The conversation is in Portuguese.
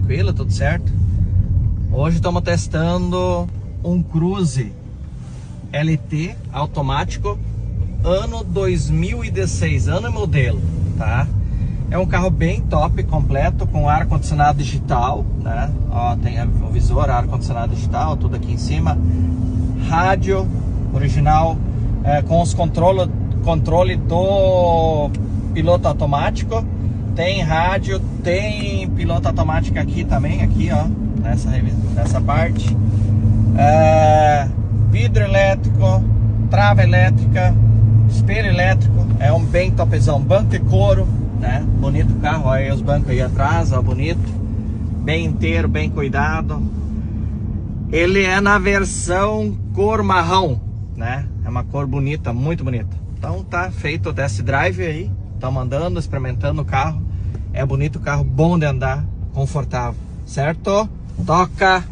tranquilo, tudo certo. Hoje estamos testando um Cruze LT automático, ano 2016, ano e modelo, tá? É um carro bem top, completo, com ar-condicionado digital, né? Ó, tem o visor, ar-condicionado digital, tudo aqui em cima. Rádio original, com os controle do piloto automático. Tem rádio, tem piloto automático aqui também, aqui ó, nessa parte. Vidro elétrico, trava elétrica, espelho elétrico, é um bem topzão, banco de couro, né? Bonito o carro, olha aí os bancos aí atrás, ó, bonito, bem inteiro, bem cuidado. Ele é na versão cor marrom, né? É uma cor bonita, muito bonita. Então tá feito o test drive aí, estamos andando, experimentando o carro. É bonito o carro, bom de andar, confortável, certo? Toca!